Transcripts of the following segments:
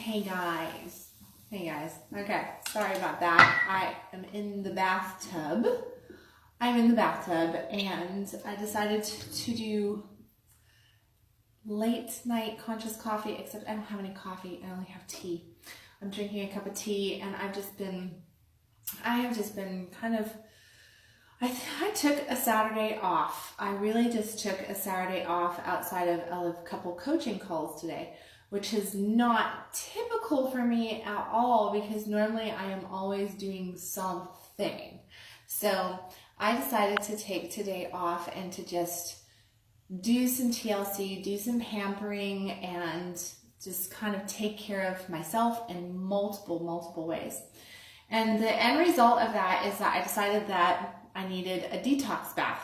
Hey guys. Okay, sorry about that. I am in the bathtub. and I decided to do late night conscious coffee, except I don't have any coffee. I only have tea. I'm drinking a cup of tea, and I have just been kind of, I took a Saturday off. I really just took a Saturday off outside of a couple coaching calls today, which is not typical for me at all because normally I am always doing something. So I decided to take today off and to just do some TLC, do some pampering, and just kind of take care of myself in multiple ways. And the end result of that is that I decided that I needed a detox bath.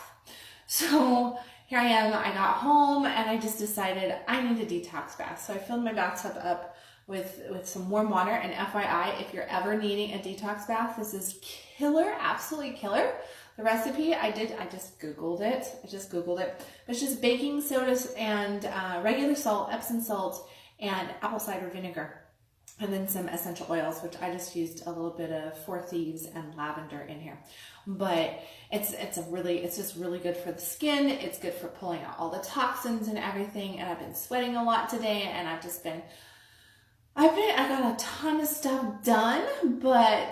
So here I am, I got home and I just decided I need a detox bath. So I filled my bathtub up with some warm water, and FYI, if you're ever needing a detox bath, this is killer, absolutely killer. The recipe I just Googled it. It's just baking soda and regular salt, Epsom salt, and apple cider vinegar. And then some essential oils, which I just used a little bit of Four Thieves and lavender in here. But it's just really good for the skin. It's good for pulling out all the toxins and everything. And I've been sweating a lot today, and I got a ton of stuff done, but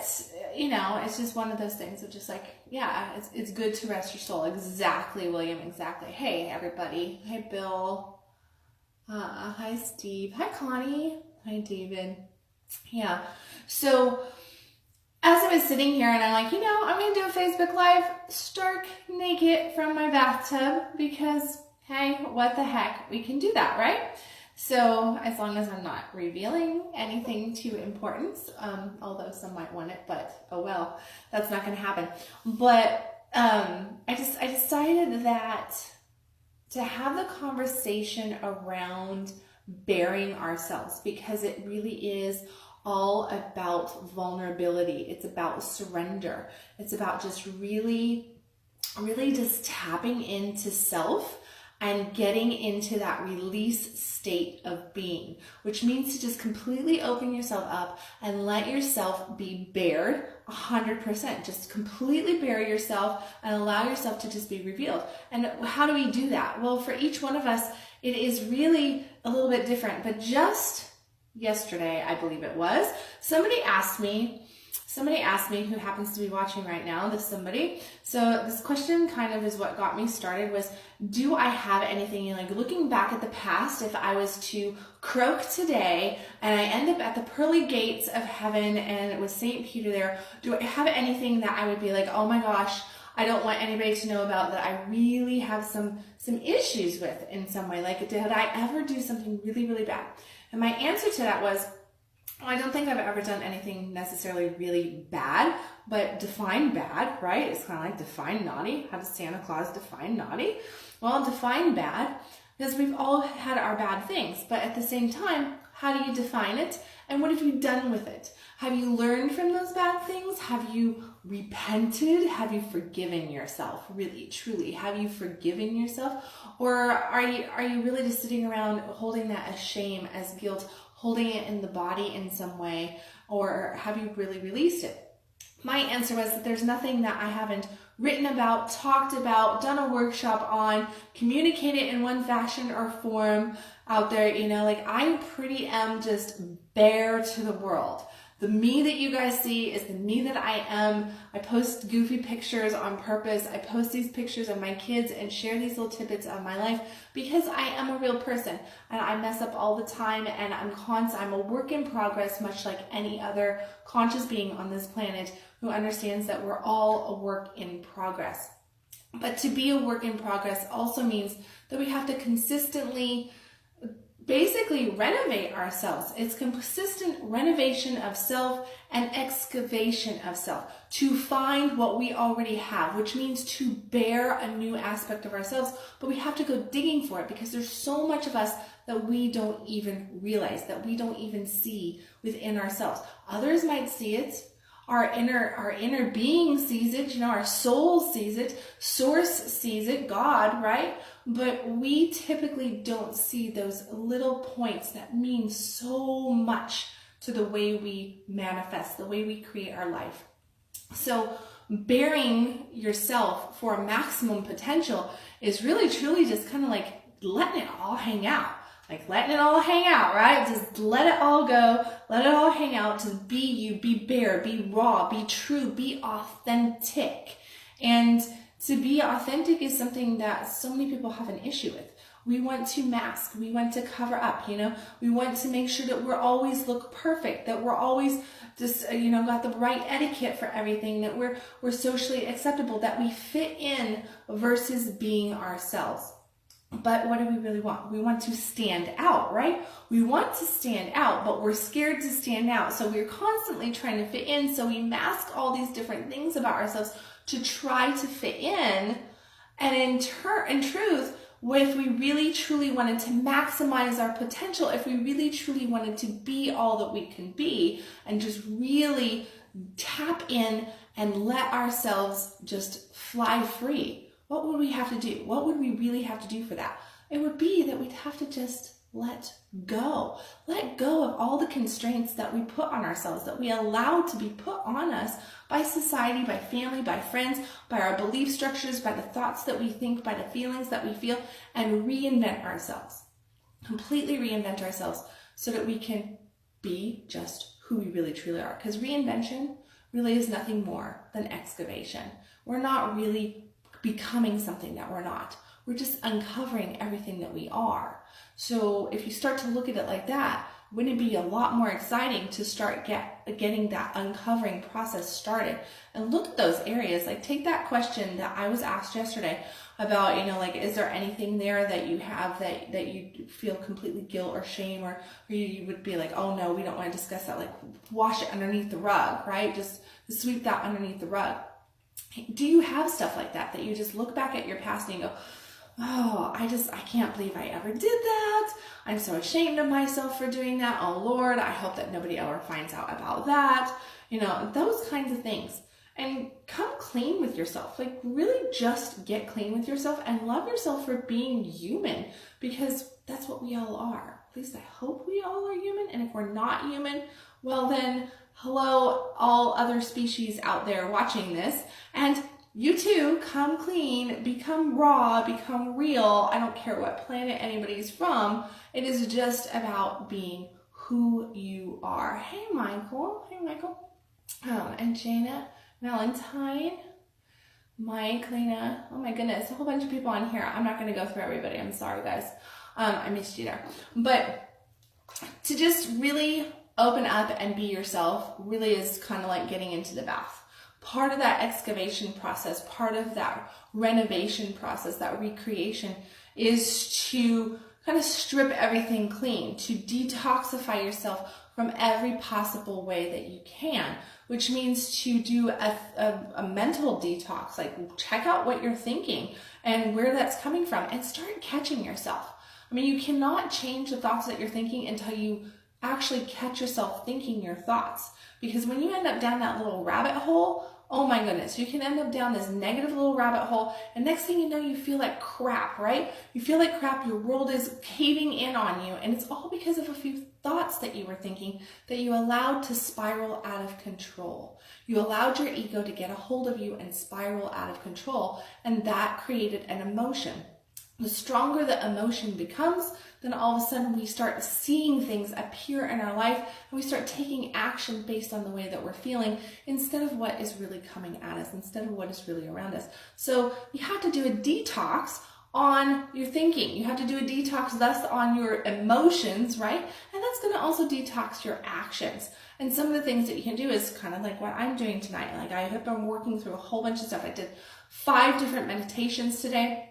it's just one of those things of just like, yeah, it's good to rest your soul. Exactly, William, exactly. Hey, everybody. Hey, Bill. Hi, Steve. Hi, Connie. Hi, David. Yeah. So as I was sitting here and I'm like, I'm going to do a Facebook Live stark naked from my bathtub because, hey, what the heck? We can do that, right? So as long as I'm not revealing anything too important, although some might want it, but oh well, that's not going to happen. But I decided that to have the conversation around bearing ourselves, because it really is all about vulnerability. It's about surrender. It's about just really just tapping into self and getting into that release state of being, which means to just completely open yourself up and let yourself be bared 100%. Just completely bare yourself and allow yourself to just be revealed. And how do we do that? Well, for each one of us, it is really a little bit different. But just yesterday, I believe it was, somebody asked me who happens to be watching right now, so this question kind of is what got me started, was, do I have anything, like looking back at the past, if I was to croak today and I end up at the pearly gates of heaven and it was St. Peter there, do I have anything that I would be like, oh my gosh, I don't want anybody to know about, that I really have some issues with in some way? Like, did I ever do something really bad? And my answer to that was, I don't think I've ever done anything necessarily really bad, but define bad, right? It's kind of like define naughty. How does Santa Claus define naughty? Well, define bad, because we've all had our bad things, but at the same time, how do you define it? And what have you done with it? Have you learned from those bad things? Have you repented? Have you forgiven yourself? Really, truly, have you forgiven yourself? Or are you really just sitting around holding that as shame, as guilt, holding it in the body in some way? Or have you really released it? My answer was that there's nothing that I haven't written about, talked about, done a workshop on, communicated in one fashion or form out there. Like, I pretty am just bare to the world. The me that you guys see is the me that I am. I post goofy pictures on purpose. I post these pictures of my kids and share these little tidbits of my life because I am a real person and I mess up all the time, and I'm a work in progress, much like any other conscious being on this planet who understands that we're all a work in progress. But to be a work in progress also means that we have to consistently basically renovate ourselves. It's consistent renovation of self and excavation of self to find what we already have, which means to bear a new aspect of ourselves. But we have to go digging for it because there's so much of us that we don't even realize, that we don't even see within ourselves. Others might see it. Our inner being sees it, our soul sees it, source sees it, God, right? But we typically don't see those little points that mean so much to the way we manifest, the way we create our life. So bearing yourself for maximum potential is really truly just kind of like letting it all hang out. Like letting it all hang out, right? Just let it all go. Let it all hang out. Just be you, be bare, be raw, be true, be authentic. And to be authentic is something that so many people have an issue with. We want to mask, we want to cover up, we want to make sure that we're always look perfect, that we're always just, got the right etiquette for everything, that we're socially acceptable, that we fit in versus being ourselves. But what do we really want? We want to stand out, right? We want to stand out, but we're scared to stand out. So we're constantly trying to fit in. So we mask all these different things about ourselves to try to fit in. And in truth, if we really truly wanted to maximize our potential, if we really truly wanted to be all that we can be and just really tap in and let ourselves just fly free, what would we have to do? What would we really have to do for that? It would be that we'd have to just let go. Let go of all the constraints that we put on ourselves, that we allow to be put on us by society, by family, by friends, by our belief structures, by the thoughts that we think, by the feelings that we feel, and reinvent ourselves. Completely reinvent ourselves so that we can be just who we really truly are. Because reinvention really is nothing more than excavation. We're not really becoming something that we're not. We're just uncovering everything that we are. So if you start to look at it like that, wouldn't it be a lot more exciting to start getting that uncovering process started? And look at those areas. Like take that question that I was asked yesterday about, is there anything there that you have that you feel completely guilt or shame, or you would be like, oh no, we don't want to discuss that. Like wash it underneath the rug, right? Just sweep that underneath the rug. Do you have stuff like that you just look back at your past and you go, oh, I can't believe I ever did that. I'm so ashamed of myself for doing that. Oh Lord, I hope that nobody ever finds out about that. Those kinds of things. And come clean with yourself. Like really just get clean with yourself and love yourself for being human, because that's what we all are. At least I hope we all are human. And if we're not human, well then, hello, all other species out there watching this. And you too, come clean, become raw, become real. I don't care what planet anybody's from. It is just about being who you are. Hey, Michael. And Jana, Valentine, Mike, Lena. Oh my goodness, a whole bunch of people on here. I'm not going to go through everybody. I'm sorry, guys. I missed you there. But to just really open up and be yourself really is kind of like getting into the bath. Part of that excavation process, part of that renovation process, that recreation, is to kind of strip everything clean, to detoxify yourself from every possible way that you can, which means to do a mental detox, like check out what you're thinking and where that's coming from and start catching yourself. I mean, you cannot change the thoughts that you're thinking until you actually catch yourself thinking your thoughts. Because when you end up down that little rabbit hole, oh my goodness, you can end up down this negative little rabbit hole, and next thing you know, you feel like crap, right? You feel like crap, your world is caving in on you, and it's all because of a few thoughts that you were thinking that you allowed to spiral out of control. You allowed your ego to get a hold of you and spiral out of control, and that created an emotion. The stronger the emotion becomes, then all of a sudden we start seeing things appear in our life, and we start taking action based on the way that we're feeling instead of what is really coming at us, instead of what is really around us. So you have to do a detox on your thinking. You have to do a detox thus on your emotions, right? And that's going to also detox your actions. And some of the things that you can do is kind of like what I'm doing tonight. Like I have been working through a whole bunch of stuff. I did 5 different meditations today.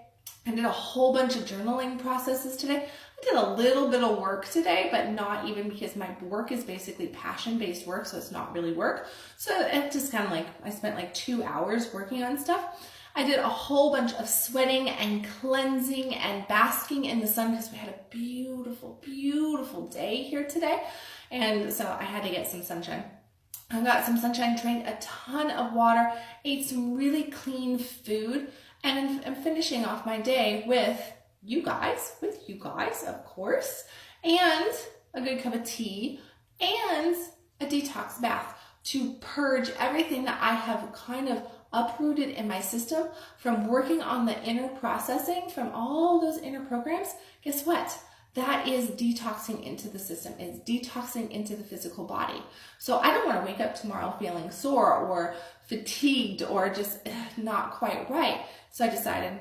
I did a whole bunch of journaling processes today. I did a little bit of work today, but not even, because my work is basically passion-based work, so it's not really work. So it just kind of like, I spent like 2 hours working on stuff. I did a whole bunch of sweating and cleansing and basking in the sun because we had a beautiful, beautiful day here today. And so I had to get some sunshine. I got some sunshine, drank a ton of water, ate some really clean food, and I'm finishing off my day with you guys, of course, and a good cup of tea and a detox bath to purge everything that I have kind of uprooted in my system from working on the inner processing, from all those inner programs. Guess what? That is detoxing into the system. It's detoxing into the physical body. So I don't want to wake up tomorrow feeling sore or fatigued or just not quite right. So I decided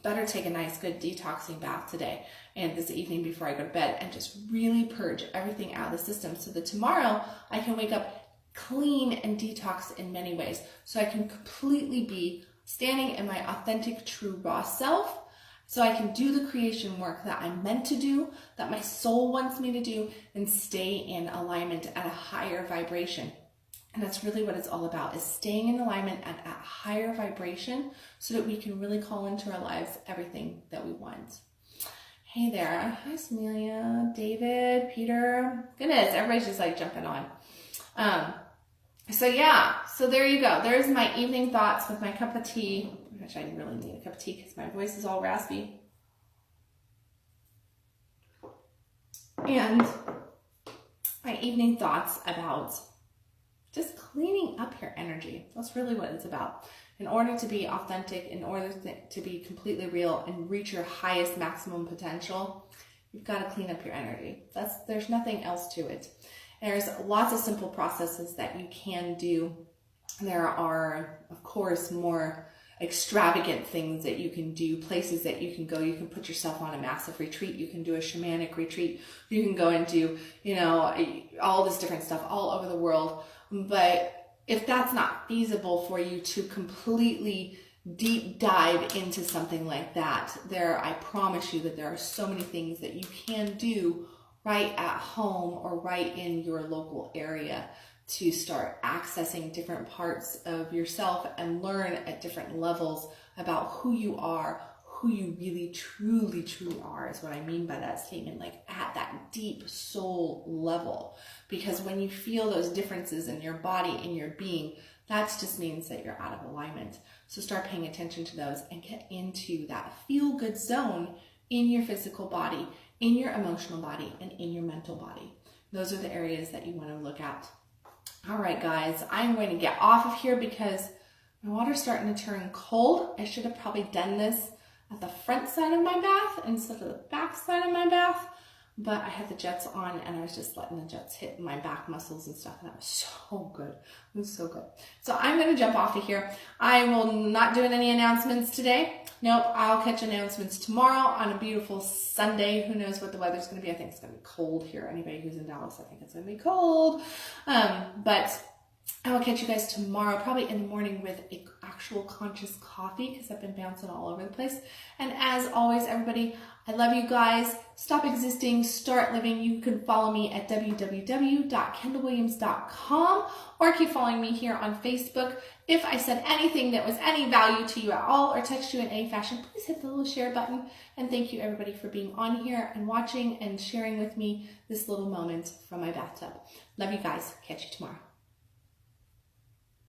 better take a nice good detoxing bath today and this evening before I go to bed and just really purge everything out of the system so that tomorrow I can wake up clean and detox in many ways. So I can completely be standing in my authentic, true, raw self. So I can do the creation work that I'm meant to do, that my soul wants me to do, and stay in alignment at a higher vibration. And that's really what it's all about, is staying in alignment at a higher vibration so that we can really call into our lives everything that we want. Hey there. Hi, Celia, David, Peter. Goodness, everybody's just like jumping on. So yeah, so there you go. There's my evening thoughts with my cup of tea. Which I really need a cup of tea because my voice is all raspy. And my evening thoughts about just cleaning up your energy. That's really what it's about. In order to be authentic, in order to be completely real and reach your highest maximum potential, you've got to clean up your energy. There's nothing else to it. There's lots of simple processes that you can do. There are, of course, more extravagant things that you can do, places that you can go. You can put yourself on a massive retreat. You can do a shamanic retreat. You can go and do, all this different stuff all over the world. But if that's not feasible for you to completely deep dive into something like that, I promise you that there are so many things that you can do right at home or right in your local area to start accessing different parts of yourself and learn at different levels about who you are, who you really, truly, truly are, is what I mean by that statement, like at that deep soul level. Because when you feel those differences in your body, in your being, that just means that you're out of alignment. So start paying attention to those and get into that feel-good zone in your physical body, in your emotional body, and in your mental body. Those are the areas that you want to look at. All right, guys, I'm going to get off of here because my water's starting to turn cold. I should have probably done this at the front side of my bath instead of the back side of my bath, but I had the jets on and I was just letting the jets hit my back muscles and stuff, and that was so good. It was so good. So I'm going to jump off of here. I will not do any announcements today. Nope, I'll catch announcements tomorrow on a beautiful Sunday. Who knows what the weather's going to be. I think it's going to be cold here. Anybody who's in Dallas, I think it's going to be cold. But I will catch you guys tomorrow, probably in the morning, with an actual conscious coffee because I've been bouncing all over the place. And as always, everybody, I love you guys. Stop existing, start living. You can follow me at www.kendalwilliams.com or keep following me here on Facebook. If I said anything that was any value to you at all or touched you in any fashion, please hit the little share button. And thank you, everybody, for being on here and watching and sharing with me this little moment from my bathtub. Love you guys. Catch you tomorrow.